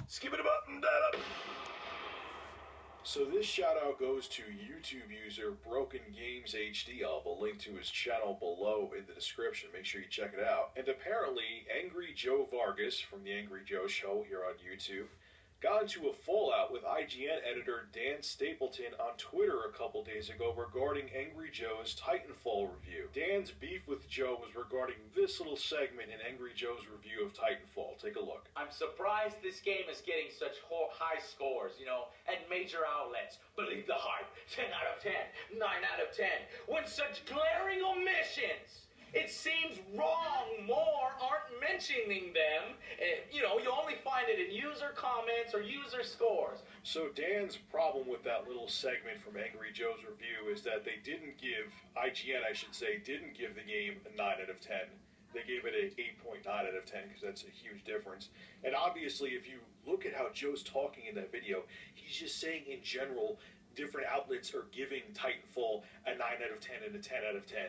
Skip it button, that up. So this shout out goes to YouTube user Broken Games HD. I'll have a link to his channel below in the description. Make sure you check it out. And apparently, Angry Joe Vargas from the Angry Joe Show here on YouTube got into a fallout with IGN editor Dan Stapleton on Twitter a couple days ago regarding Angry Joe's Titanfall review. Dan's beef with Joe was regarding this little segment in Angry Joe's review of Titanfall. Take a look. I'm surprised this game is getting such high scores, at major outlets. Believe the hype, 10 out of 10, 9 out of 10, when such glaring omissions. It seems wrong more aren't mentioning them. You only find it in user comments or user scores. So Dan's problem with that little segment from Angry Joe's review is that they didn't give, IGN I should say, didn't give the game a 9 out of 10. They gave it an 8.9 out of 10 because that's a huge difference. And obviously if you look at how Joe's talking in that video, he's just saying in general, different outlets are giving Titanfall a 9 out of 10 and a 10 out of 10.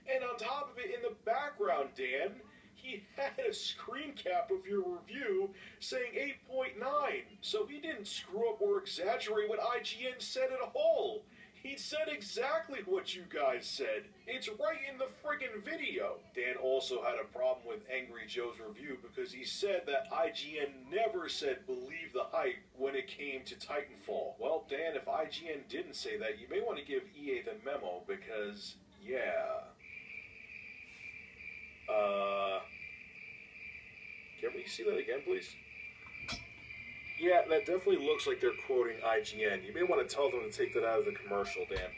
And on top of it, in the background, Dan, he had a screen cap of your review saying 8.9. So he didn't screw up or exaggerate what IGN said at all. He said exactly what you guys said. It's right in the friggin' video. Dan also had a problem with Angry Joe's review because he said that IGN never said believe the hype when it came to Titanfall. Well, Dan, if IGN didn't say that, you may want to give EA the memo because, yeah. Can we see that again, please? Yeah, that definitely looks like they're quoting IGN. You may want to tell them to take that out of the commercial, Dan.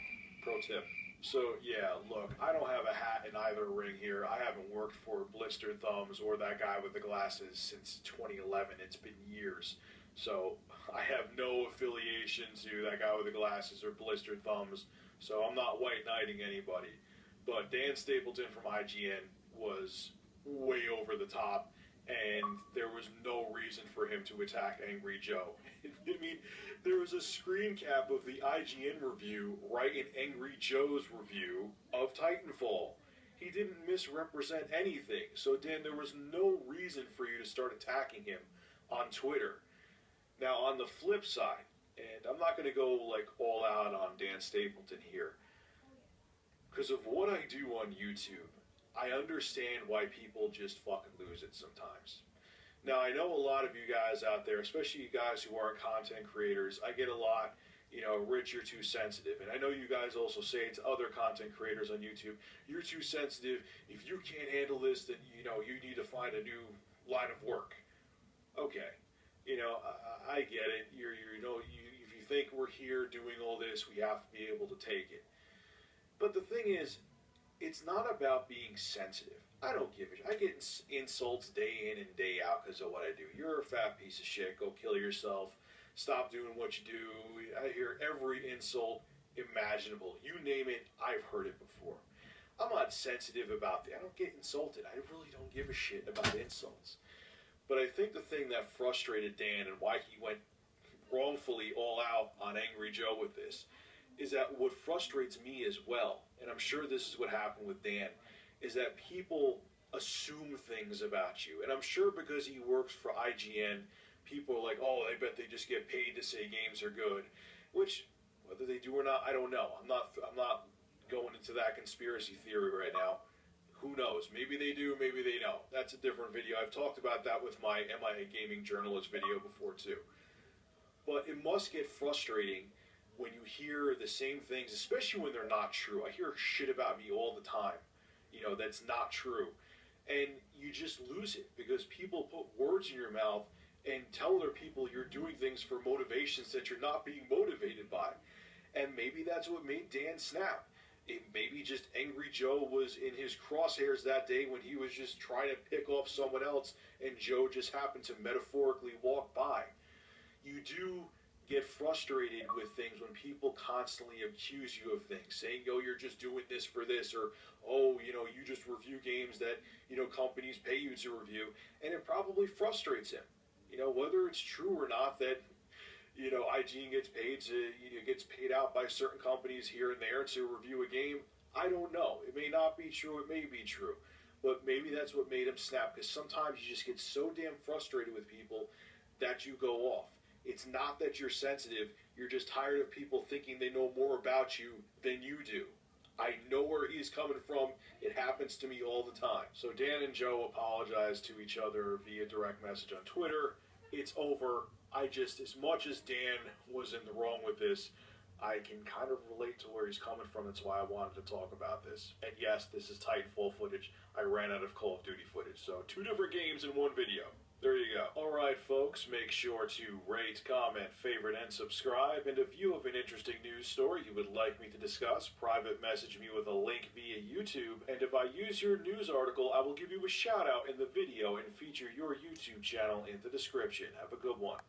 Pro tip. So, yeah, look, I don't have a hat in either ring here. I haven't worked for Blistered Thumbs or that guy with the glasses since 2011. It's been years. So, I have no affiliation to that guy with the glasses or Blistered Thumbs. So, I'm not white knighting anybody. But Dan Stapleton from IGN was way over the top, and there was no reason for him to attack Angry Joe. I mean, there was a screen cap of the IGN review right in Angry Joe's review of Titanfall. He didn't misrepresent anything, so Dan, there was no reason for you to start attacking him on Twitter. Now, on the flip side, and I'm not going to go like all out on Dan Stapleton here, because of what I do on YouTube, I understand why people just fucking lose it sometimes. Now, I know a lot of you guys out there, especially you guys who aren't content creators, I get a lot, Rich, you're too sensitive. And I know you guys also say it to other content creators on YouTube, you're too sensitive. If you can't handle this, then, you need to find a new line of work. Okay. I get it. If you think we're here doing all this, we have to be able to take it. But the thing is, it's not about being sensitive. I don't give a shit. I get insults day in and day out because of what I do. You're a fat piece of shit. Go kill yourself. Stop doing what you do. I hear every insult imaginable. You name it, I've heard it before. I'm not sensitive about that. I don't get insulted. I really don't give a shit about insults. But I think the thing that frustrated Dan and why he went wrongfully all out on Angry Joe with this is that what frustrates me as well, and I'm sure this is what happened with Dan, is that people assume things about you. And I'm sure because he works for IGN, people are like, oh, I bet they just get paid to say games are good. Which, whether they do or not, I don't know. I'm not going into that conspiracy theory right now. Who knows? Maybe they do, maybe they don't. That's a different video. I've talked about that with my Am I a Gaming Journalist video before too. But it must get frustrating when you hear the same things, especially when they're not true. I hear shit about me all the time, that's not true. And you just lose it because people put words in your mouth and tell other people you're doing things for motivations that you're not being motivated by. And maybe that's what made Dan snap. Maybe just Angry Joe was in his crosshairs that day when he was just trying to pick off someone else and Joe just happened to metaphorically walk by. You do get frustrated with things when people constantly accuse you of things, saying, oh, you're just doing this for this, or, oh, you just review games that, companies pay you to review, and it probably frustrates him. Whether it's true or not that, IGN gets paid out by certain companies here and there to review a game, I don't know. It may not be true, it may be true, but maybe that's what made him snap, because sometimes you just get so damn frustrated with people that you go off. It's not that you're sensitive, you're just tired of people thinking they know more about you than you do. I know where he's coming from. It happens to me all the time. So Dan and Joe apologized to each other via direct message on Twitter. It's over. As much as Dan was in the wrong with this, I can kind of relate to where he's coming from. That's why I wanted to talk about this. And yes, this is Titanfall footage. I ran out of Call of Duty footage. So 2 different games in one video. There you go. Alright folks, make sure to rate, comment, favorite, and subscribe. And if you have an interesting news story you would like me to discuss, private message me with a link via YouTube. And if I use your news article, I will give you a shout out in the video and feature your YouTube channel in the description. Have a good one.